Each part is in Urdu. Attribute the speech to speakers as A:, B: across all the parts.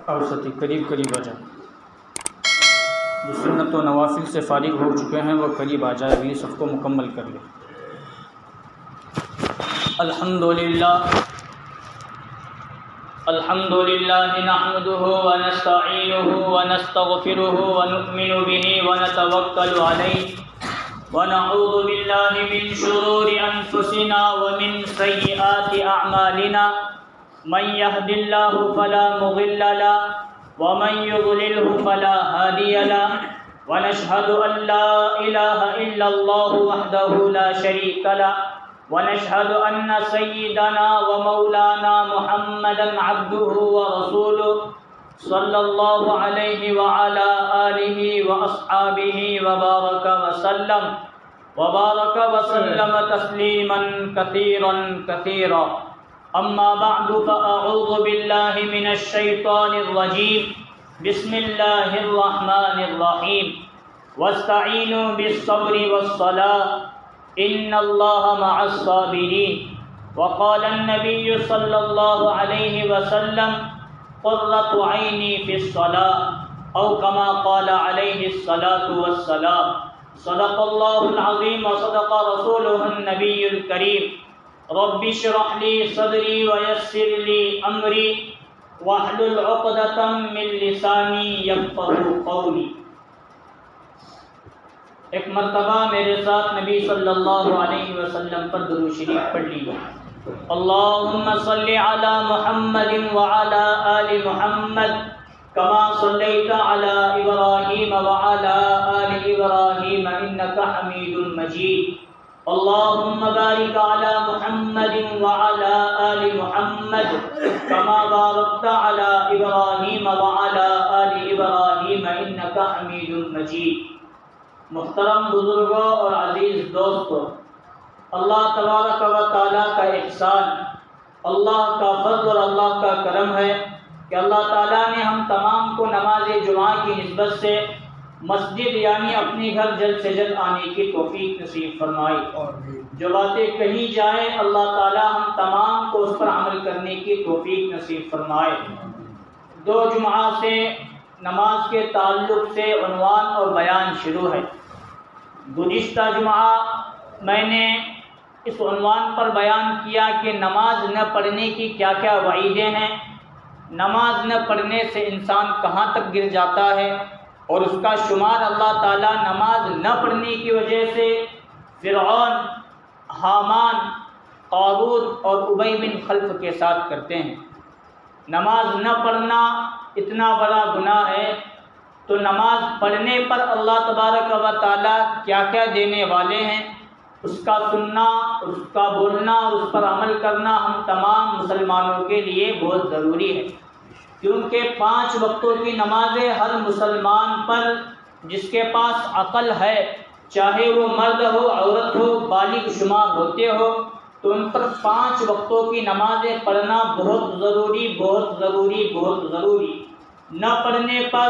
A: اور ساتھی قریب آ جائیں، جو سنت و نوافل سے فارغ ہو چکے ہیں وہ قریب آ جائے، ابھی سب کو مکمل کر لیں۔ الحمدللہ نحمده ونستعینه ونستغفره ونؤمن به ونتوکل علیہ ونعوذ باللہ من شرور انفسنا ومن سیئات اعمالنا، من يهد الله فلا مضل له ومن يضلله فلا هادي له، ونشهد ان لا اله الا الله وحده لا شريك له، ونشهد ان سيدنا ومولانا محمدا عبده ورسوله صلى الله عليه وعلى آله وأصحابه وبارك وسلم تسليما كثيرا أما بعد، فأعوذ بالله من الشيطان الرجيم، بسم الله الرحمن الرحيم، واستعينوا بالصبر والصلاة إن الله مع الصابرين، وقال النبي صلى الله عليه وسلم قرة عيني في الصلاة، أو كما قال عليه الصلاة والسلام، صدق الله العظيم وصدق رسوله النبي الكريم، رب اشرح لي صدري ويسر لي أمري واحلل عقدة من لساني يفقهوا قولي۔ ایک مرتبہ میرے ساتھ نبی صلی اللہ علیہ وسلم پر درود شریف پڑھ لیجیے۔ اللہم صلی علی محمد وعلی آل محمد کما صلیت علی ابراہیم وعلی آل ابراہیم انک حمید مجید، اللہم بارک علی محمد وعلی آل محمد کما بارکت علی ابراہیم وعلی آل ابراہیم انک حمید مجید۔ محترم بزرگوں اور عزیز دوستوں، اللہ تبارک و تعالیٰ کا احسان، اللہ کا فضل اور اللہ کا کرم ہے کہ اللہ تعالیٰ نے ہم تمام کو نماز جمعہ کی نسبت سے مسجد یعنی اپنی گھر جلد سے جلد آنے کی توفیق نصیب فرمائی۔ جو باتیں کہی جائیں اللہ تعالیٰ ہم تمام کو اس پر عمل کرنے کی توفیق نصیب فرمائے۔ دو جمعہ سے نماز کے تعلق سے عنوان اور بیان شروع ہے۔ گزشتہ جمعہ میں نے اس عنوان پر بیان کیا کہ نماز نہ پڑھنے کی کیا کیا وعیدیں ہیں، نماز نہ پڑھنے سے انسان کہاں تک گر جاتا ہے، اور اس کا شمار اللہ تعالیٰ نماز نہ پڑھنے کی وجہ سے فرعون، حامان، قارون اور ابی بن خلف کے ساتھ کرتے ہیں۔ نماز نہ پڑھنا اتنا بڑا گناہ ہے، تو نماز پڑھنے پر اللہ تبارک و تعالیٰ کیا کیا دینے والے ہیں، اس کا سننا، اس کا بولنا، اس پر عمل کرنا ہم تمام مسلمانوں کے لیے بہت ضروری ہے، کیونکہ 5 وقتوں کی نمازیں ہر مسلمان پر جس کے پاس عقل ہے، چاہے وہ مرد ہو عورت ہو بالغ شمار ہوتے ہو، تو ان پر 5 وقتوں کی نمازیں پڑھنا بہت ضروری۔ نہ پڑھنے پر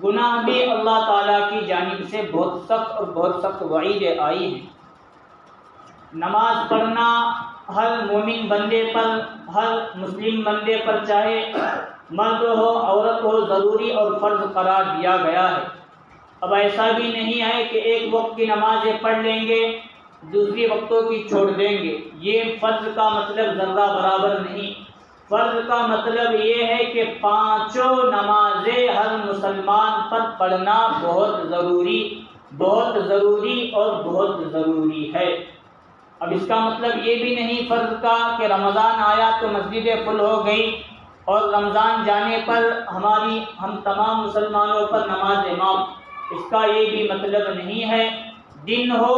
A: گناہ بھی اللہ تعالیٰ کی جانب سے بہت سخت وعیدیں آئی ہیں۔ نماز پڑھنا ہر مومن بندے پر، ہر مسلم بندے پر، چاہے مرد ہو عورت ہو، ضروری اور فرض قرار دیا گیا ہے۔ اب ایسا بھی نہیں ہے کہ ایک وقت کی نمازیں پڑھ لیں گے دوسری وقتوں کی چھوڑ دیں گے، یہ فرض کا مطلب ذرہ برابر نہیں۔ فرض کا مطلب یہ ہے کہ 5 نمازیں ہر مسلمان پر پڑھنا بہت ضروری اور بہت ضروری ہے۔ اب اس کا مطلب یہ بھی نہیں فرض کا کہ رمضان آیا تو مسجدیں فل ہو گئی اور رمضان جانے پر ہم تمام مسلمانوں پر نماز معاف، اس کا یہ بھی مطلب نہیں ہے۔ دن ہو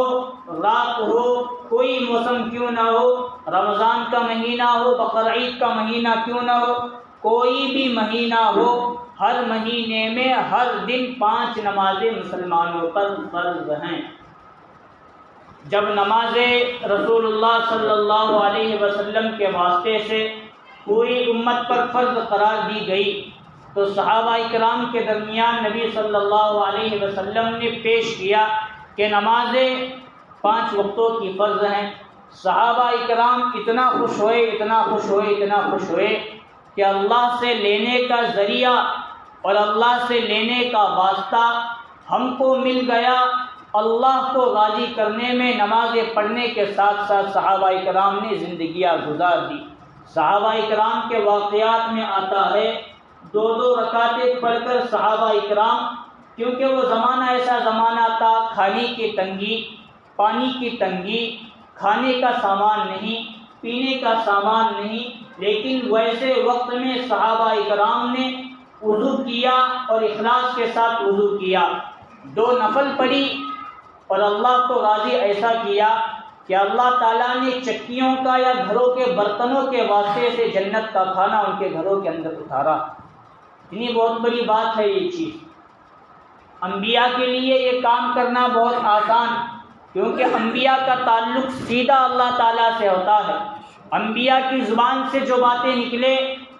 A: رات ہو، کوئی موسم کیوں نہ ہو، رمضان کا مہینہ ہو، بقرعید کا مہینہ کیوں نہ ہو، کوئی بھی مہینہ ہو، ہر مہینے میں ہر دن 5 نمازیں مسلمانوں پر فرض ہیں۔ جب نمازیں رسول اللہ صلی اللہ علیہ وسلم کے واسطے سے پوری امت پر فرض قرار دی گئی تو صحابہ کرام کے درمیان نبی صلی اللہ علیہ وسلم نے پیش کیا کہ نمازیں 5 وقتوں کی فرض ہیں۔ صحابہ کرام اتنا خوش ہوئے کہ اللہ سے لینے کا ذریعہ اور اللہ سے لینے کا واسطہ ہم کو مل گیا۔ اللہ کو راضی کرنے میں نمازیں پڑھنے کے ساتھ ساتھ صحابہ کرام نے زندگیاں گزار دی۔ صحابہ کرام کے واقعات میں آتا ہے 2 رکعتیں پڑھ کر صحابہ کرام، کیونکہ وہ زمانہ ایسا زمانہ تھا کھانے کی تنگی، پانی کی تنگی، کھانے کا سامان نہیں، پینے کا سامان نہیں، لیکن ویسے وقت میں صحابہ کرام نے وضو کیا اور اخلاص کے ساتھ وضو کیا، 2 نفل پڑھی اور اللہ کو راضی ایسا کیا کہ اللہ تعالیٰ نے چکیوں کا یا گھروں کے برتنوں کے واسطے سے جنت کا کھانا ان کے گھروں کے اندر اتارا۔ اتنی بہت بڑی بات ہے یہ چیز۔ انبیاء کے لیے یہ کام کرنا بہت آسان، کیونکہ انبیاء کا تعلق سیدھا اللہ تعالیٰ سے ہوتا ہے۔ انبیاء کی زبان سے جو باتیں نکلے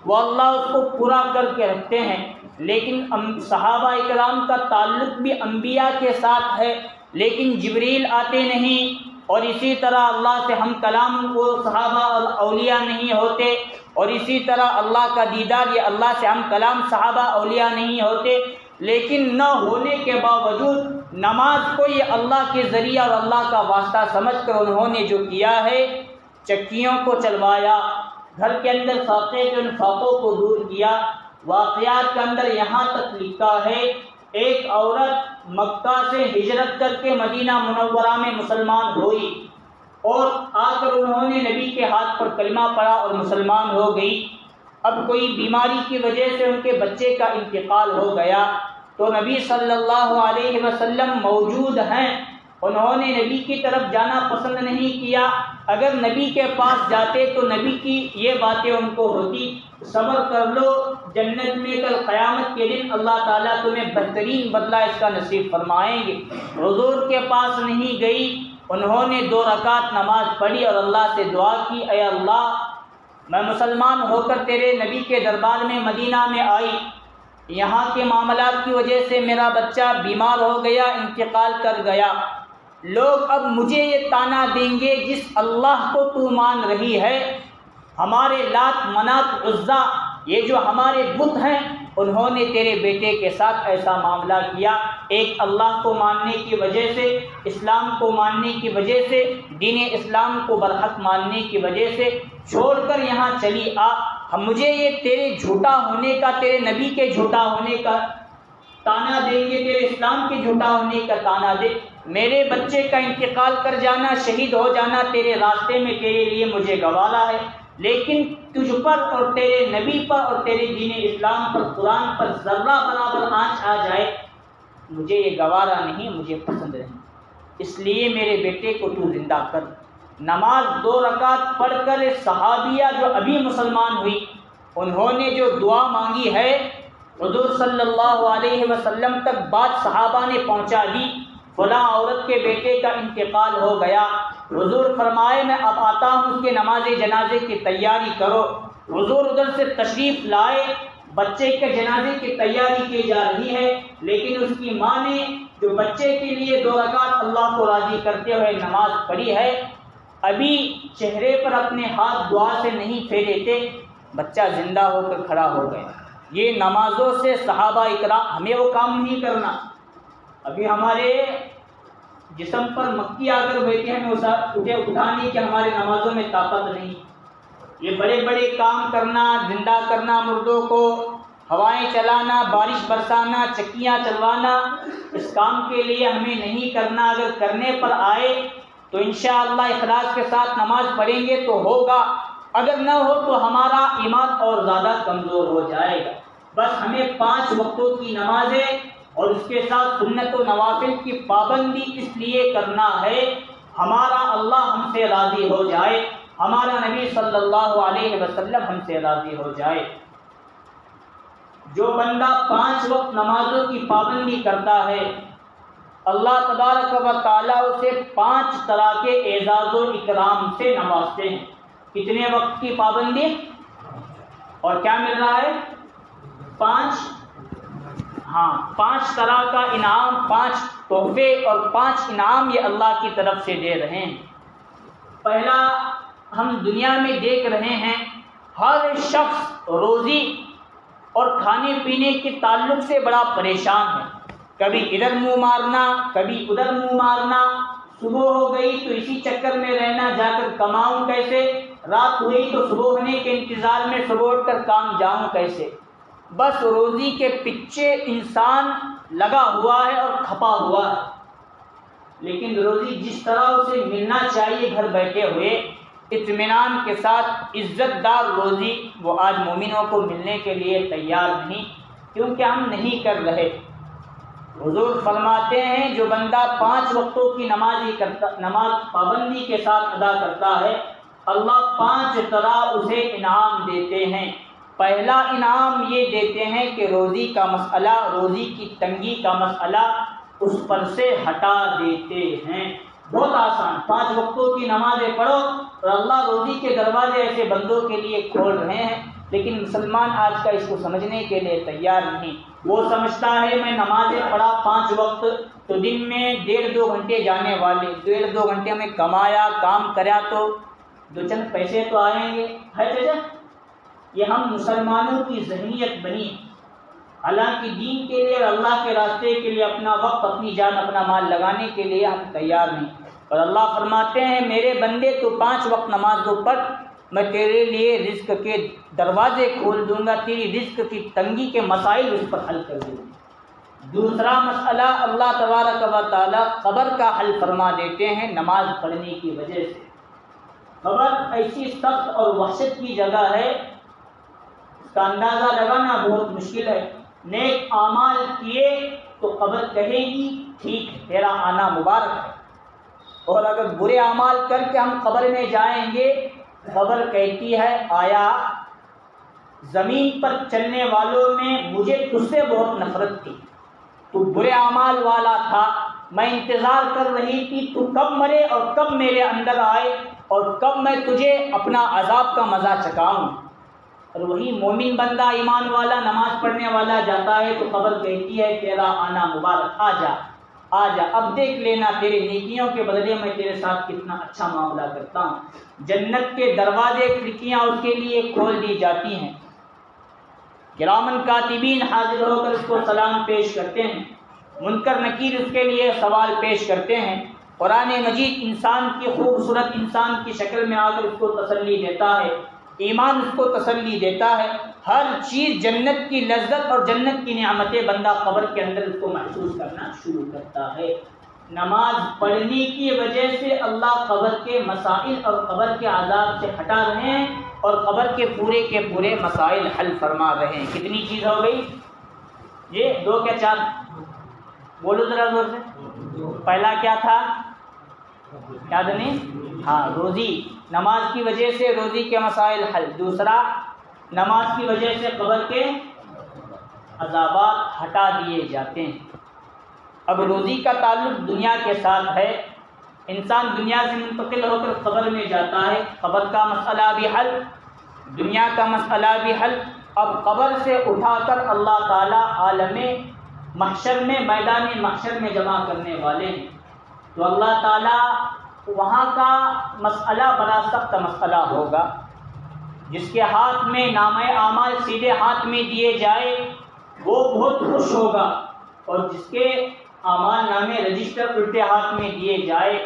A: وہ اللہ اس کو پورا کر کے رکھتے ہیں، لیکن صحابہ کرام کا تعلق بھی انبیاء کے ساتھ ہے، لیکن جبریل آتے نہیں، اور اسی طرح اللہ سے ہم کلام وہ صحابہ اور اولیاء نہیں ہوتے، اور اسی طرح اللہ کا دیدار یہ اللہ سے ہم کلام صحابہ اولیاء نہیں ہوتے، لیکن نہ ہونے کے باوجود نماز کو یہ اللہ کے ذریعہ اور اللہ کا واسطہ سمجھ کر انہوں نے جو کیا ہے، چکیوں کو چلوایا، گھر کے اندر فاقے کے ان فاقوں کو دور کیا۔ واقعات کے اندر یہاں تک لکھا ہے ایک عورت مکہ سے ہجرت کر کے مدینہ منورہ میں مسلمان ہوئی، اور آ کر انہوں نے نبی کے ہاتھ پر کلمہ پڑھا اور مسلمان ہو گئی۔ اب کوئی بیماری کی وجہ سے ان کے بچے کا انتقال ہو گیا، تو نبی صلی اللہ علیہ وسلم موجود ہیں، انہوں نے نبی کی طرف جانا پسند نہیں کیا۔ اگر نبی کے پاس جاتے تو نبی کی یہ باتیں ان کو ہوتی، صبر کر لو، جنت میں کل قیامت کے دن اللہ تعالیٰ تمہیں بہترین بدلہ اس کا نصیب فرمائیں گے۔ حضور کے پاس نہیں گئی، انہوں نے 2 رکعت نماز پڑھی اور اللہ سے دعا کی، اے اللہ میں مسلمان ہو کر تیرے نبی کے دربار میں مدینہ میں آئی، یہاں کے معاملات کی وجہ سے میرا بچہ بیمار ہو گیا، انتقال کر گیا، لوگ اب مجھے یہ طعنہ دیں گے جس اللہ کو تو مان رہی ہے، ہمارے لات منات عزا یہ جو ہمارے بت ہیں انہوں نے تیرے بیٹے کے ساتھ ایسا معاملہ کیا۔ ایک اللہ کو ماننے کی وجہ سے، اسلام کو ماننے کی وجہ سے، دین اسلام کو برحق ماننے کی وجہ سے چھوڑ کر یہاں چلی آ، ہم مجھے یہ تیرے جھوٹا ہونے کا، تیرے نبی کے جھوٹا ہونے کا طعنہ دیں گے، تیرے اسلام کے جھوٹا ہونے کا طعنہ دے، میرے بچے کا انتقال کر جانا، شہید ہو جانا تیرے راستے میں تیرے لیے مجھے گوارا ہے، لیکن تجھ پر اور تیرے نبی پر اور تیرے دین اسلام پر، قرآن پر ذرہ برابر آنچ آ جائے مجھے یہ گوارا نہیں، مجھے پسند نہیں، اس لیے میرے بیٹے کو تو زندہ کر۔ نماز 2 رکعت پڑھ کر صحابیہ جو ابھی مسلمان ہوئی انہوں نے جو دعا مانگی ہے حضور صلی اللہ علیہ وسلم تک بات صحابہ نے پہنچا دی، فلاں عورت کے بیٹے کا انتقال ہو گیا، حضور فرمائے میں اب آتا ہوں اس کے نماز جنازے کی تیاری کرو۔ حضور ادھر سے تشریف لائے، بچے کے جنازے کی تیاری کی جا رہی ہے، لیکن اس کی ماں نے جو بچے کے لیے 2 رکعت اللہ کو راضی کرتے ہوئے نماز پڑھی ہے، ابھی چہرے پر اپنے ہاتھ دعا سے نہیں پھیرے تھے، بچہ زندہ ہو کر کھڑا ہو گیا۔ یہ نمازوں سے صحابہ اکرام، ہمیں وہ کام نہیں کرنا۔ ابھی ہمارے جسم پر مکھی آ کر بیٹھے ہیں، اسے اٹھانے کی ہمارے نمازوں میں طاقت نہیں۔ یہ بڑے بڑے کام کرنا، زندہ کرنا مردوں کو، ہوائیں چلانا، بارش برسانا، چکیاں چلوانا، اس کام کے لیے ہمیں نہیں کرنا۔ اگر کرنے پر آئے تو انشاءاللہ اخلاص کے ساتھ نماز پڑھیں گے تو ہوگا، اگر نہ ہو تو ہمارا ایمان اور زیادہ کمزور ہو جائے گا۔ بس ہمیں 5 وقتوں کی نمازیں اور اس کے ساتھ سنت و نوافل کی پابندی اس لیے کرنا ہے ہمارا اللہ ہم سے راضی ہو جائے، ہمارا نبی صلی اللہ علیہ وسلم ہم سے راضی ہو جائے۔ جو بندہ 5 وقت نمازوں کی پابندی کرتا ہے اللہ تبارک و تعالیٰ اسے 5 طرح کے اعزاز و اکرام سے نوازتے ہیں۔ کتنے وقت کی پابندی اور کیا مل رہا ہے؟ 5 طرح کا انعام، 5 تحفے اور 5 انعام یہ اللہ کی طرف سے دے رہے ہیں۔ پہلا، ہم دنیا میں دیکھ رہے ہیں ہر شخص روزی اور کھانے پینے کے تعلق سے بڑا پریشان ہے. کبھی ادھر منہ مارنا، کبھی ادھر منہ مارنا. صبح ہو گئی تو اسی چکر میں رہنا، جا کر کماؤں کیسے. رات ہوئی تو صبح ہونے کے انتظار میں صبح اٹھ کر کام جاؤں کیسے. بس روزی کے پیچھے انسان لگا ہوا ہے اور کھپا ہوا ہے. لیکن روزی جس طرح اسے ملنا چاہیے گھر بیٹھے ہوئے اطمینان کے ساتھ عزت دار روزی، وہ آج مومنوں کو ملنے کے لیے تیار نہیں، کیونکہ ہم نہیں کر رہے. حضور فرماتے ہیں جو بندہ 5 وقتوں کی نماز پابندی کے ساتھ ادا کرتا ہے، اللہ 5 طرح اسے انعام دیتے ہیں. پہلا انعام یہ دیتے ہیں کہ روزی کا مسئلہ، روزی کی تنگی کا مسئلہ اس پر سے ہٹا دیتے ہیں. بہت آسان، 5 وقتوں کی نمازیں پڑھو اور اللہ روزی کے دروازے ایسے بندوں کے لیے کھول رہے ہیں. لیکن مسلمان آج کا اس کو سمجھنے کے لیے تیار نہیں. وہ سمجھتا ہے میں نمازیں پڑھا 5 وقت تو دن میں 1.5-2 گھنٹے جانے والے، 1.5-2 گھنٹے میں کمایا کام کریا تو 2 چند پیسے تو آئیں گے. ہے چچا، یہ ہم مسلمانوں کی ذہنیت بنی. حالانکہ دین کے لیے اور اللہ کے راستے کے لیے اپنا وقت، اپنی جان، اپنا مال لگانے کے لیے ہم تیار نہیں. اور اللہ فرماتے ہیں میرے بندے تو 5 وقت نماز کو پڑھ، میں تیرے لیے رزق کے دروازے کھول دوں گا، تیری رزق کی تنگی کے مسائل اس پر حل کر دوں گا. دوسرا مسئلہ اللہ تبارک و تعالی قبر کا حل فرما دیتے ہیں نماز پڑھنے کی وجہ سے. قبر ایسی سخت اور وحشت کی جگہ ہے، اس کا اندازہ لگانا بہت مشکل ہے. نیک اعمال کیے تو قبر کہے گی ٹھیک ہے تیرا آنا مبارک ہے، اور اگر برے اعمال کر کے ہم قبر میں جائیں گے، قبر کہتی ہے آیا زمین پر چلنے والوں میں مجھے تجھ سے بہت نفرت تھی، تو برے اعمال والا تھا، میں انتظار کر رہی تھی تو کب مرے اور کب میرے اندر آئے اور کب میں تجھے اپنا عذاب کا مزہ چکھاؤں. اور وہی مومن بندہ، ایمان والا، نماز پڑھنے والا جاتا ہے تو قبر کہتی ہے تیرا آنا مبارک، آ جا آ جا، اب دیکھ لینا تیرے نیکیوں کے بدلے میں تیرے ساتھ کتنا اچھا معاملہ کرتا ہوں. جنت کے دروازے، کھڑکیاں اس کے لیے کھول دی جاتی ہیں. کرامن کاتبین حاضر ہو کر اس کو سلام پیش کرتے ہیں، منکر نکیر اس کے لیے سوال پیش کرتے ہیں. قرآن مجید انسان کی خوبصورت انسان کی شکل میں آ کر اس کو تسلی دیتا ہے، ایمان اس کو تسلی دیتا ہے. ہر چیز جنت کی لذت اور جنت کی نعمتیں بندہ قبر کے اندر اس کو محسوس کرنا شروع کرتا ہے. نماز پڑھنے کی وجہ سے اللہ قبر کے مسائل اور قبر کے عذاب سے ہٹا رہے ہیں اور قبر کے پورے مسائل حل فرما رہے ہیں. کتنی چیز ہو گئی یہ؟ 2 کیا 4؟ بولو ذرا زور سے. پہلا کیا تھا؟ یاد نہیں؟ ہاں، روزی. نماز کی وجہ سے روزی کے مسائل حل. دوسرا، نماز کی وجہ سے قبر کے عذابات ہٹا دیے جاتے ہیں. اب روزی کا تعلق دنیا کے ساتھ ہے. انسان دنیا سے منتقل ہو کر قبر میں جاتا ہے، قبر کا مسئلہ بھی حل، دنیا کا مسئلہ بھی حل. اب قبر سے اٹھا کر اللہ تعالیٰ عالم محشر میں، میدان محشر میں جمع کرنے والے ہیں. تو اللہ تعالیٰ وہاں کا مسئلہ بڑا سخت مسئلہ ہوگا. جس کے ہاتھ میں نامہ اعمال سیدھے ہاتھ میں دیے جائے وہ بہت خوش ہوگا، اور جس کے اعمال نامے رجسٹر الٹے ہاتھ میں دیے جائے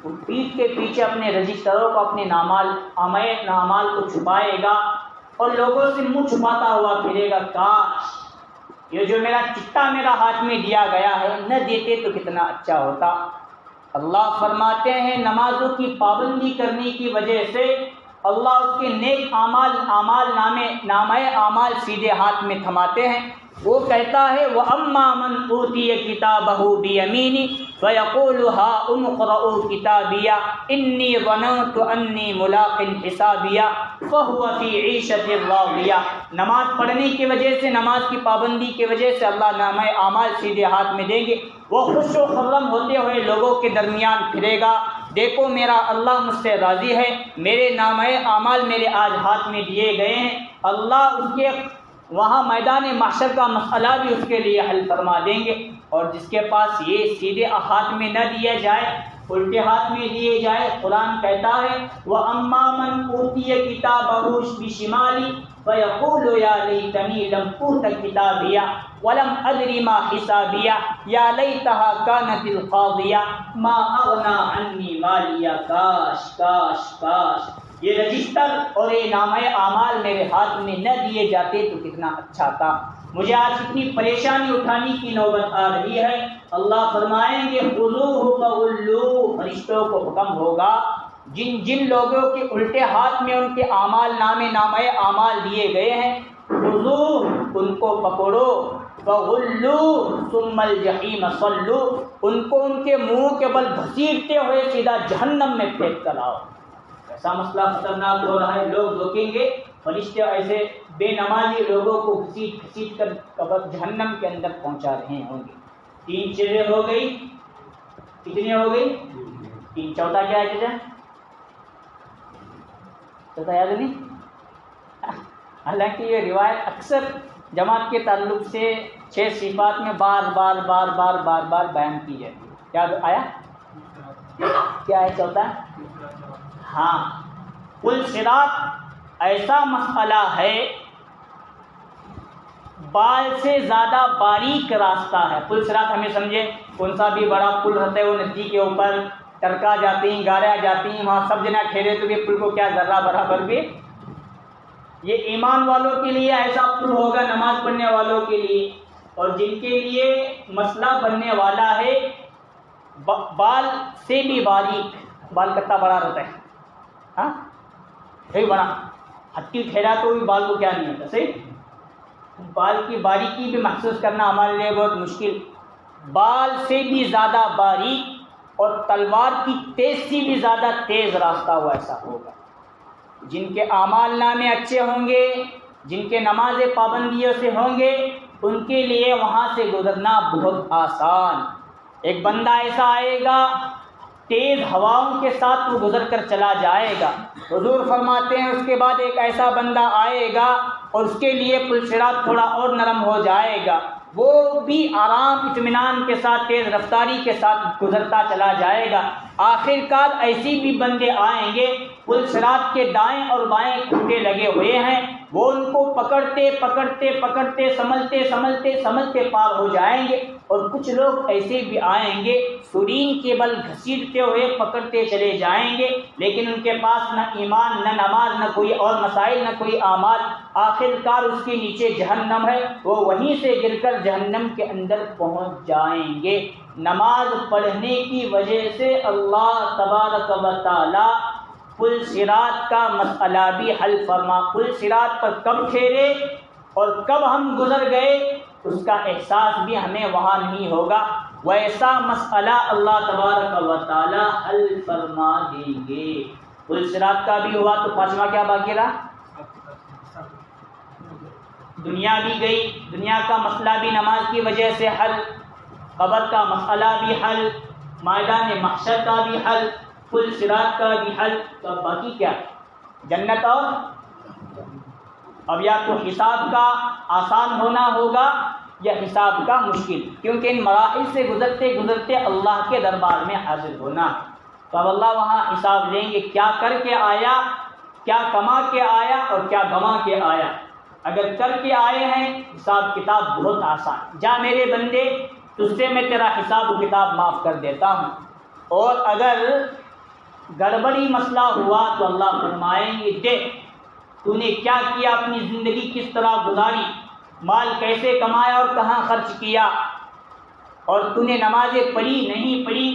A: وہ پیٹھ کے پیچھے اپنے رجسٹروں کو، اپنے اعمال کو چھپائے گا اور لوگوں سے منہ چھپاتا ہوا پھرے گا. کاش یہ جو میرا چٹا میرا ہاتھ میں دیا گیا ہے نہ دیتے تو کتنا اچھا ہوتا. اللہ فرماتے ہیں نمازوں کی پابندی کرنے کی وجہ سے اللہ اس کے نیک نامہ اعمال سیدھے ہاتھ میں تھماتے ہیں. وہ کہتا ہے وَأَمَّا مَنْ أُوتِيَ كِتَابَهُ بِيَمِينِهِ فَيَقُولُ هَاؤُمُ اقْرَءُوا كِتَابِيَهْ إِنِّي ظَنَنتُ أَنِّي مُلَاقٍ حِسَابِيَهْ فَهُوَ فِي عِيشَةٍ رَاضِيَةٍ. نماز پڑھنے کی وجہ سے، نماز کی پابندی کی وجہ سے اللہ نامہ اعمال سیدھے ہاتھ میں دیں گے. وہ خوش و خرم ہوتے ہوئے لوگوں کے درمیان پھرے گا، دیکھو میرا اللہ مجھ سے راضی ہے، میرے نامہ اعمال میرے آج ہاتھ میں دیے گئے ہیں. اللہ اس کے وہاں میدان محشر کا مسئلہ بھی اس کے لیے حل فرما دیں گے. اور جس کے پاس یہ سیدھے ہاتھ میں نہ دیا جائے الٹے ہاتھ میں دیے جائے. قرآن کہتا ہے وَأَمَّا مَنْ أُوتِيَ كِتَابَهُ بِشِمَالِهِ فَيَقُولُ يَا لَيْتَنِي لَمْ أُوتَ كِتَابِيَهْ وَلَمْ أَدْرِ مَا حِسَابِيَهْ يَا لَيْتَهَا كَانَتِ الْقَاضِيَةَ مَا أَغْنَىٰ عَنِّي مَالِيَهْ. کاش کاش کاش یہ رجسٹر اور یہ نامۂ اعمال میرے ہاتھ میں نہ دیے جاتے تو کتنا اچھا تھا. مجھے آج اتنی پریشانی اٹھانے کی نوبت آ رہی ہے. اللہ فرمائیں گے خذوہ فغلوہ، فرشتوں کو حکم ہوگا جن جن لوگوں کے الٹے ہاتھ میں ان کے اعمال نامۂ اعمال دیے گئے ہیں، خذوہ ان کو پکڑو، فغلوہ ثم الجحیم صلوہ ان کو ان کے منہ کے بل گھسیٹتے ہوئے سیدھا جہنم میں پھینک کر آؤ. ایسا مسئلہ خطرناک ہو رہا ہے. لوگ روکیں گے، فرشتے ایسے بے نمازی لوگوں کو گھسیٹ کر جہنم کے اندر پہنچا رہے ہوں گے. 3 چیزیں ہو گئی. کتنی ہو گئی؟ 3. چوتھا کیا ہے چیزیں؟ چوتھا یاد نہیں؟ حالانکہ یہ روایت اکثر جماعت کے تعلق سے 6 صفات میں بار بار بیان کی جاتی ہے. کیا آیا؟ کیا ہے چوتھا؟ ہاں، پل صراط ایسا مسئلہ ہے، بال سے زیادہ باریک راستہ ہے. پل صراط ہمیں سمجھے کون سا بھی بڑا پل رہتا ہے وہ ندی کے اوپر ٹرکا جاتی ہیں، گاڑیاں جاتی ہیں، وہاں سب جنا ٹھہرے تو یہ پل کو کیا ذرہ برابر بھی. یہ ایمان والوں کے لیے ایسا پل ہوگا، نماز پڑھنے والوں کے لیے، اور جن کے لیے مسئلہ بننے والا ہے بال سے بھی باریک. بال کتنا بڑا رہتا ہے؟ ہاں صحیح، بڑا ہتھی ٹھہرا تو بھی بال کو کیا نہیں ہوتا. صحیح، بال کی باریکی بھی محسوس کرنا ہمارے لیے بہت مشکل. بال سے بھی زیادہ باریک اور تلوار کی تیز سے بھی زیادہ تیز راستہ ہوا ایسا ہوگا. جن کے اعمال نامے اچھے ہوں گے، جن کے نماز پابندیوں سے ہوں گے، ان کے لیے وہاں سے گزرنا بہت آسان. ایک بندہ ایسا آئے گا تیز ہواؤں کے ساتھ وہ گزر کر چلا جائے گا. حضور فرماتے ہیں اس کے بعد ایک ایسا بندہ آئے گا اور اس کے لیے پل صراط تھوڑا اور نرم ہو جائے گا، وہ بھی آرام اطمینان کے ساتھ تیز رفتاری کے ساتھ گزرتا چلا جائے گا. آخر کار ایسی بھی بندے آئیں گے پل صراط کے دائیں اور بائیں کھوٹے لگے ہوئے ہیں، وہ ان کو پکڑتے سنبھلتے پار ہو جائیں گے. اور کچھ لوگ ایسے بھی آئیں گے سرین کے بل گھسیٹتے ہوئے پکڑتے چلے جائیں گے، لیکن ان کے پاس نہ ایمان، نہ نماز، نہ کوئی اور مسائل، نہ کوئی اعمال. آخر کار اس کے نیچے جہنم ہے، وہ وہیں سے گر کر جہنم کے اندر پہنچ جائیں گے. نماز پڑھنے کی وجہ سے اللہ تبارک و تعالی پل صراط کا مسئلہ بھی حل فرما. پل صراط پر کب ٹھہرے اور کب ہم گزر گئے اس کا احساس بھی ہمیں وہاں نہیں ہوگا. ویسا مسئلہ اللہ تبارک و تعالی حل فرما دیں گے. پل صراط کا بھی ہوا تو 5واں کیا باقی رہا؟ دنیا بھی گئی، دنیا کا مسئلہ بھی نماز کی وجہ سے حل، قبر کا مسئلہ بھی حل، میدان محشر کا بھی حل، پل صراط کا بھی حل. تو اب باقی کیا؟ جنت. اور اب یا تو حساب کا آسان ہونا ہوگا یا حساب کا مشکل، کیونکہ ان مراحل سے گزرتے گزرتے اللہ کے دربار میں حاضر ہونا. تو اب اللہ وہاں حساب لیں گے کیا کر کے آیا، کیا کما کے آیا اور کیا گما کے آیا. اگر کر کے آئے ہیں حساب کتاب بہت آسان، جا میرے بندے تجھ سے میں تیرا حساب و کتاب معاف کر دیتا ہوں. اور اگر گڑبڑی مسئلہ ہوا تو اللہ فرمائیں گے دیکھ تو نے کیا کیا، اپنی زندگی کس طرح گزاری، مال کیسے کمایا اور کہاں خرچ کیا، اور تو نے نمازیں پڑھی نہیں پڑھی.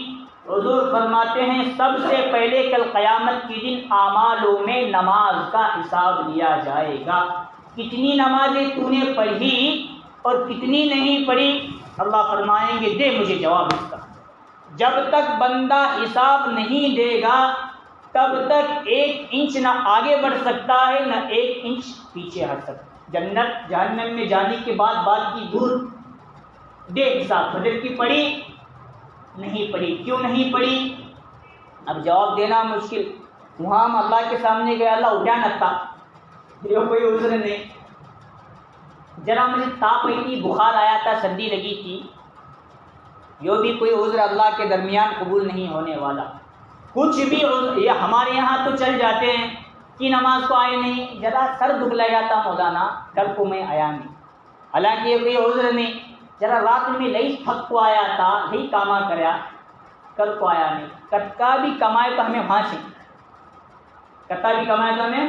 A: حضور فرماتے ہیں سب سے پہلے کل قیامت کے دن اعمالوں میں نماز کا حساب لیا جائے گا. کتنی نمازیں تو نے پڑھی اور کتنی نہیں پڑھی. اللہ فرمائیں گے دے مجھے جواب اس کا. جب تک بندہ حساب نہیں دے گا تب تک 1 انچ نہ آگے بڑھ سکتا ہے نہ 1 انچ پیچھے ہٹ سکتا. جنت جہنم میں جانے کے بعد بات کی دور، دے حساب. فجر کی پڑھی نہیں پڑھی، کیوں نہیں پڑھی؟ اب جواب دینا مشکل. وہاں ہم اللہ کے سامنے گئے، اللہ اٹھا نہ تھا، یہ کوئی عذر نہیں. ذرا مجھے تاپ آئی تھی، بخار آیا تھا، سردی لگی تھی، جو بھی کوئی عذر اللہ کے درمیان قبول نہیں ہونے والا، کچھ بھی عذر، یہ ہمارے یہاں تو چل جاتے ہیں کہ نماز کو آئے نہیں، ذرا سر دکھ لگا تھا مولانا کل کو میں آیا نہیں، حالانکہ یہ کوئی عذر نہیں، ذرا رات میں لئی تھک کو آیا تھا، لئی کاما کریا کل کو آیا نہیں، کتکا بھی کمائے تو ہمیں وہاں سے، کتا بھی کمائے تو ہمیں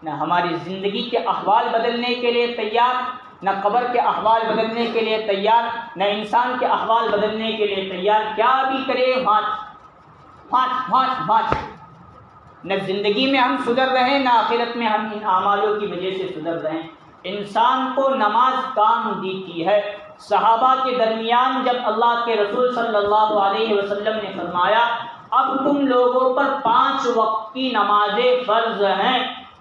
A: نہ ہماری زندگی کے احوال بدلنے کے لیے تیار، نہ قبر کے احوال بدلنے کے لیے تیار، نہ انسان کے احوال بدلنے کے لیے تیار، کیا بھی کرے مانچ، نہ زندگی میں ہم سدھر رہے، نہ آخرت میں ہم ان اعمالوں کی وجہ سے سدھر رہے ہیں۔ انسان کو نماز کام دیتی ہے۔ صحابہ کے درمیان جب اللہ کے رسول صلی اللہ علیہ وسلم نے فرمایا اب تم لوگوں پر 5 وقت کی نمازیں فرض ہیں،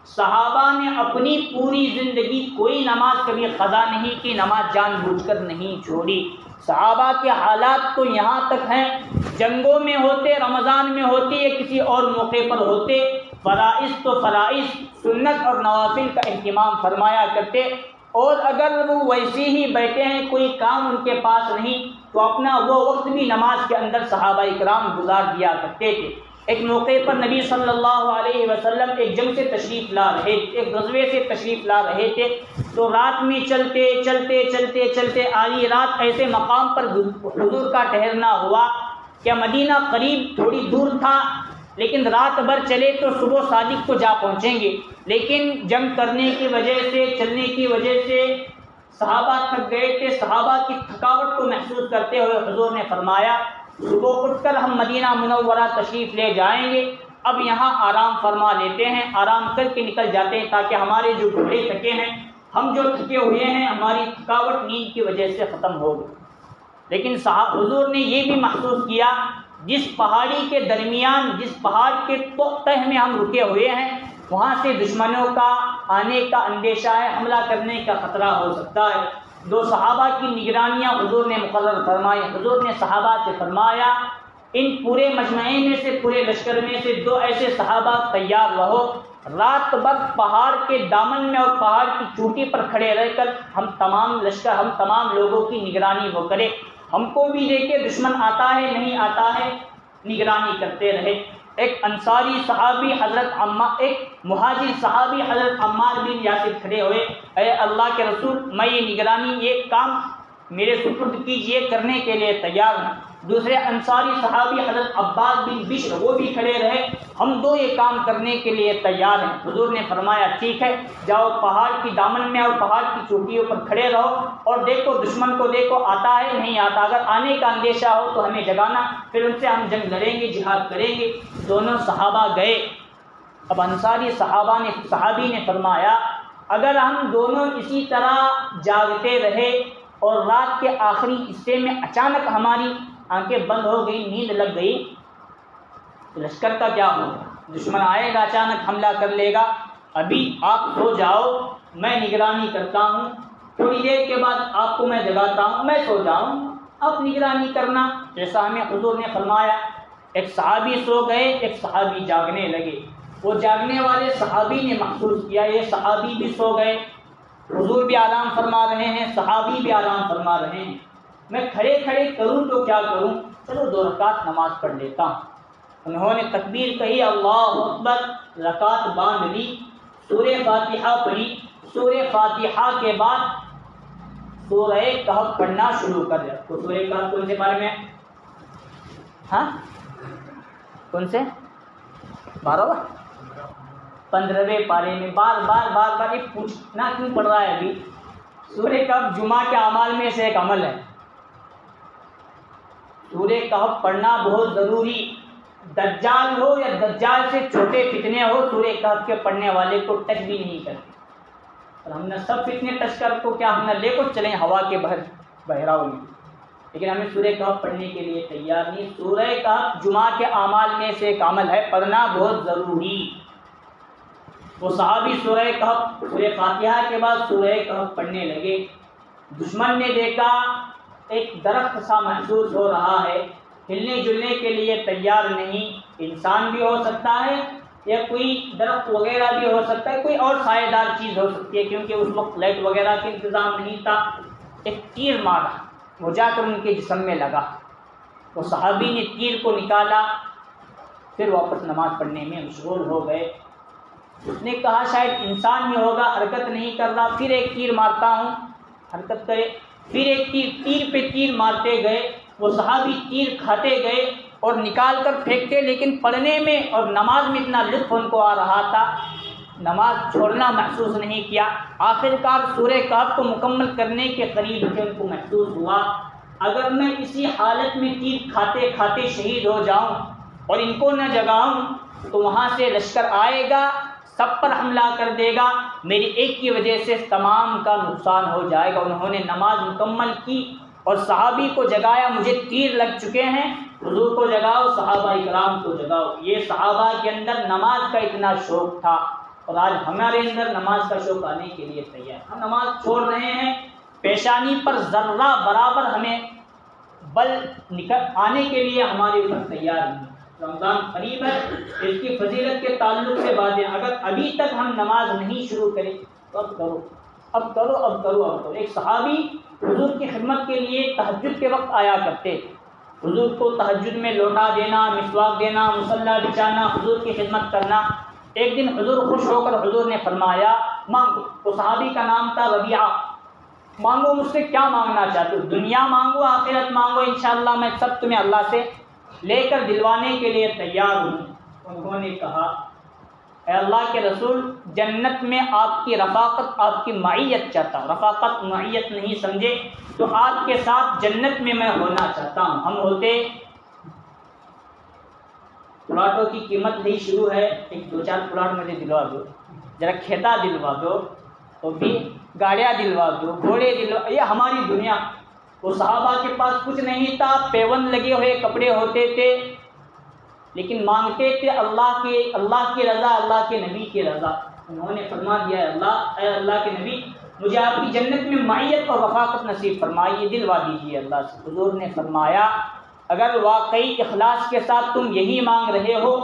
A: صحابہ نے اپنی پوری زندگی کوئی نماز کبھی قضا نہیں کی، نماز جان بوجھ کر نہیں چھوڑی۔ صحابہ کے حالات تو یہاں تک ہیں، جنگوں میں ہوتے، رمضان میں ہوتے یا کسی اور موقع پر ہوتے، فرائض تو فرائض، سنت اور نوافل کا اہتمام فرمایا کرتے، اور اگر وہ ویسے ہی بیٹھے ہیں، کوئی کام ان کے پاس نہیں، تو اپنا وہ وقت بھی نماز کے اندر صحابہ اکرام گزار دیا کرتے تھے۔ ایک موقع پر نبی صلی اللہ علیہ وسلم ایک جنگ سے تشریف لا رہے، ایک غزوے سے تشریف لا رہے تھے، تو رات میں چلتے آدھی رات ایسے مقام پر حضور کا ٹھہرنا ہوا کہ مدینہ قریب تھوڑی دور تھا، لیکن رات بھر چلے تو صبح صادق کو جا پہنچیں گے، لیکن جنگ کرنے کی وجہ سے، چلنے کی وجہ سے صحابہ تھک گئے تھے۔ صحابہ کی تھکاوٹ کو محسوس کرتے ہوئے حضور نے فرمایا صبح اٹھ کر ہم مدینہ منورہ تشریف لے جائیں گے، اب یہاں آرام فرما لیتے ہیں، آرام کر کے نکل جاتے ہیں تاکہ ہمارے جو گھوڑے تھکے ہیں، ہم جو تھکے ہوئے ہیں، ہماری تھکاوٹ نیند کی وجہ سے ختم ہو گئی۔ لیکن حضور نے یہ بھی محسوس کیا جس پہاڑی کے درمیان، جس پہاڑ کے تہ میں ہم رکے ہوئے ہیں، وہاں سے دشمنوں کا آنے کا اندیشہ ہے، حملہ کرنے کا خطرہ ہو سکتا ہے۔ 2 صحابہ کی نگرانیاں حضور نے مقرر فرمائی۔ حضور نے صحابہ سے فرمایا ان پورے مجمعے میں سے، پورے لشکر میں سے 2 ایسے صحابہ تیار رہو، رات بھر پہاڑ کے دامن میں اور پہاڑ کی چوٹی پر کھڑے رہ کر ہم تمام لشکر، ہم تمام لوگوں کی نگرانی وہ کرے، ہم کو بھی دیکھے دشمن آتا ہے نہیں آتا ہے، نگرانی کرتے رہے۔ ایک انصاری صحابی حضرت ایک مہاجر صحابی حضرت عمار بن یاسر کھڑے ہوئے، اے اللہ کے رسول میں یہ نگرانی، یہ کام میرے سپرد کیجئے، کرنے کے لیے تیار ہوں۔ دوسرے انصاری صحابی حضرت عباد بن بشر وہ بھی کھڑے رہے، ہم 2 یہ کام کرنے کے لیے تیار ہیں۔ حضور نے فرمایا ٹھیک ہے، جاؤ پہاڑ کی دامن میں اور پہاڑ کی چوٹیوں پر کھڑے رہو اور دیکھو دشمن کو، دیکھو آتا ہے نہیں آتا، اگر آنے کا اندیشہ ہو تو ہمیں جگانا، پھر ان سے ہم جنگ لڑیں گے، جہاد کریں گے۔ دونوں صحابہ گئے۔ اب انصاری صحابی نے فرمایا اگر ہم دونوں اسی طرح جاگتے رہے اور رات کے آخری حصے میں اچانک ہماری آنکھیں بند ہو گئی، نیند لگ گئی، تو لشکر کا کیا ہوگا؟ دشمن آئے گا، اچانک حملہ کر لے گا۔ ابھی آپ سو جاؤ، میں نگرانی کرتا ہوں، تھوڑی دیر کے بعد آپ کو میں جگاتا ہوں، میں سو جاؤں، آپ نگرانی کرنا، جیسا ہمیں حضور نے فرمایا۔ ایک صحابی سو گئے، ایک صحابی جاگنے لگے۔ وہ جاگنے والے صحابی نے محسوس کیا یہ صحابی بھی سو گئے، حضور بھی آرام فرما رہے ہیں، صحابی بھی آرام فرما رہے ہیں، میں کھڑے کھڑے کروں تو کیا کروں، چلو 2 رکعت نماز پڑھ لیتا ہوں۔ انہوں نے تکبیر کہی، اللہ اکبر، رکعت باندھ لی، سورہ فاتحہ پڑھی، سورہ فاتحہ کے بعد سورہ کہف پڑھنا شروع کر دیا۔ تو سورہ کہف کون سے بارے میں؟ ہاں کون سے؟ 15ویں پارے میں بار بار یہ پوچھنا کیوں پڑ رہا ہے؟ ابھی سورہ کہف جمعہ کے اعمال میں سے ایک عمل ہے، سورہ کہف پڑھنا بہت ضروری، دجال ہو یا دجال سے چھوٹے فتنے ہو، سورہ کہف کے پڑھنے والے کو ٹچ بھی نہیں کرتے، اور ہم نے سب فتنے ٹچ کر کو کیا ہم نے لے کو چلیں ہوا کے بہراؤ میں، لیکن ہمیں سورہ کہف پڑھنے کے لیے تیار نہیں۔ سورہ کہف جمعہ کے اعمال میں سے ایک عمل ہے، پڑھنا بہت ضروری۔ وہ صحابی سورہ کہف، سورہ فاتحہ کے بعد سورہ کہف پڑھنے لگے۔ دشمن نے دیکھا ایک درخت سا محسوس ہو رہا ہے، ہلنے جلنے کے لیے تیار نہیں، انسان بھی ہو سکتا ہے یا کوئی درخت وغیرہ بھی ہو سکتا ہے، کوئی اور سائے دار چیز ہو سکتی ہے، کیونکہ اس وقت لائٹ وغیرہ کا انتظام نہیں تھا۔ ایک تیر مارا، وہ جا کر ان کے جسم میں لگا. وہ صحابی نے تیر کو نکالا، پھر واپس نماز پڑھنے میں مشغول ہو گئے. اس نے کہا شاید انسان ہی ہوگا، حرکت نہیں کر رہا، پھر ایک تیر مارتا ہوں، حرکت کرے، پھر ایک تیر پہ تیر مارتے گئے. وہ صحابی تیر کھاتے گئے اور نکال کر پھینکتے، لیکن پڑھنے میں اور نماز میں اتنا لطف ان کو آ رہا تھا، نماز چھوڑنا محسوس نہیں کیا. آخر کار سورہ کہف کو مکمل کرنے کے قریب ان کو محسوس ہوا اگر میں اسی حالت میں تیر کھاتے کھاتے شہید ہو جاؤں اور ان کو نہ جگاؤں تو وہاں سے لشکر آئے گا، سب پر حملہ کر دے گا، میری ایک کی وجہ سے تمام کا نقصان ہو جائے گا. انہوں نے نماز مکمل کی اور صحابی کو جگایا. مجھے تیر لگ چکے ہیں، حضور کو جگاؤ، صحابہ اکرام کو جگاؤ. یہ صحابہ کے اندر نماز کا اتنا شوق تھا، اور آج ہمارے اندر نماز کا شوق آنے کے لیے تیار. ہم نماز چھوڑ رہے ہیں، پیشانی پر ذرہ برابر ہمیں بل نکل آنے کے لیے ہمارے اوپر تیار نہیں. رمضان قریب ہے، اس کی فضیلت کے تعلق سے باتیں، اگر ابھی تک ہم نماز نہیں شروع کریں تو اب کرو، اب کرو، اب کرو، اب کرو. ایک صحابی حضور کی خدمت کے لیے تہجد کے وقت آیا کرتے، حضور کو تہجد میں لوٹا دینا، مسواک دینا، مصلی بچھانا، حضور کی خدمت کرنا. ایک دن حضور خوش ہو کر حضور نے فرمایا مانگو. تو صحابی کا نام تھا ربیعہ. مانگو، مجھ سے کیا مانگنا چاہتے ہو؟ دنیا مانگو، آخرت مانگو، انشاءاللہ میں سب تمہیں اللہ سے لے کر دلوانے کے لیے تیار ہوں. انہوں نے کہا اے اللہ کے رسول، جنت میں آپ کی رفاقت، آپ کی معیت چاہتا ہوں. رفاقت معیت نہیں سمجھے تو آپ کے ساتھ جنت میں میں ہونا چاہتا ہوں. ہم ہوتے پلاٹوں کی قیمت نہیں شروع ہے، ایک دو چار پلاٹ مجھے دلوا دو، ذرا کھیتا دلوا دو، تو بھی گاڑیاں دلوا دو، گھوڑے دلوا، یہ ہماری دنیا. وہ صحابہ کے پاس کچھ نہیں تھا، پیون لگے ہوئے کپڑے ہوتے تھے، لیکن مانگتے تھے اللہ کی رضا، اللہ کے نبی کی رضا. انہوں نے فرما دیا اے اللہ کے نبی، مجھے آپ کی جنت میں معیت اور رفاقت نصیب فرمائیے، دلوا دیجیے اللہ سے. حضور نے فرمایا اگر واقعی اخلاص کے ساتھ تم یہی مانگ رہے ہو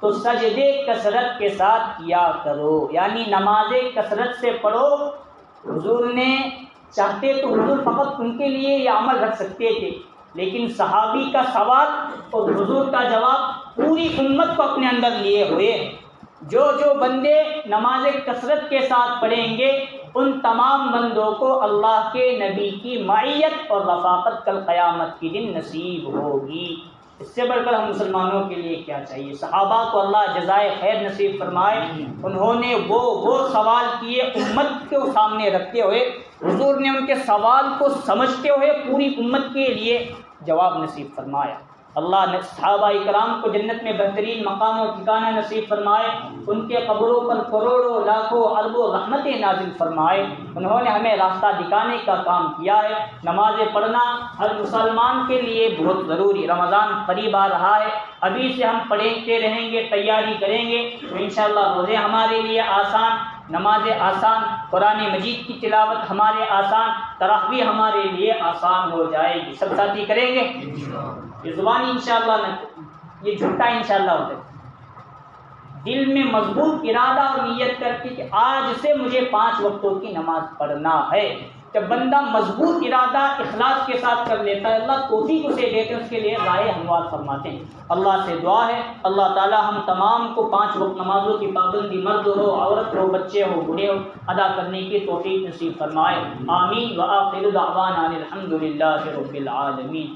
A: تو سجدے کثرت کے ساتھ کیا کرو، یعنی نمازیں کثرت سے پڑھو. حضور نے چاہتے تو حضور فقط ان کے لیے یہ عمل رکھ سکتے تھے، لیکن صحابی کا سوال اور حضور کا جواب پوری امت کو اپنے اندر لیے ہوئے. جو بندے نمازیں کثرت کے ساتھ پڑھیں گے ان تمام بندوں کو اللہ کے نبی کی معیت اور رفاقت کل قیامت کی دن نصیب ہوگی. اس سے بڑھ کر ہم مسلمانوں کے لیے کیا چاہیے؟ صحابہ کو اللہ جزائے خیر نصیب فرمائے. انہوں نے وہ سوال کیے امت کے سامنے رکھتے ہوئے، حضور نے ان کے سوال کو سمجھتے ہوئے پوری امت کے لیے جواب نصیب فرمایا. اللہ نے صحابہ کرام کو جنت میں بہترین مقام و ٹھکانہ نصیب فرمائے، ان کے قبروں پر کروڑوں لاکھوں اربوں رحمتیں نازل فرمائے. انہوں نے ہمیں راستہ دکھانے کا کام کیا ہے. نمازیں پڑھنا ہر مسلمان کے لیے بہت ضروری. رمضان قریب آ رہا ہے، ابھی سے ہم پڑھتے رہیں گے، تیاری کریں گے تو انشاءاللہ روزے ہمارے لیے آسان، نمازیں آسان، قرآن مجید کی تلاوت ہمارے آسان، تراویح ہمارے لیے آسان ہو جائے گی. سب ساتھی کریں گے؟ یہ زبانی انشاءاللہ نہ، یہ جھوٹا انشاءاللہ ہوتا ہے. دل میں مضبوط ارادہ اور نیت کر کے کہ آج سے مجھے 5 وقتوں کی نماز پڑھنا ہے. جب بندہ مضبوط ارادہ اخلاص کے ساتھ کر لیتا ہے اللہ توفیق اسے دیتے ہیں، اس کے لیے راہ ہموار فرماتے ہیں. اللہ سے دعا ہے اللہ تعالی ہم تمام کو 5 وقت نمازوں کی پابندی، مرد ہو، عورت ہو، بچے ہو، بوڑھے ہو، ادا کرنے کی توفیق نصیب فرمائے. آمین. وآخر دعوانا الحمد للہ رب العالمین.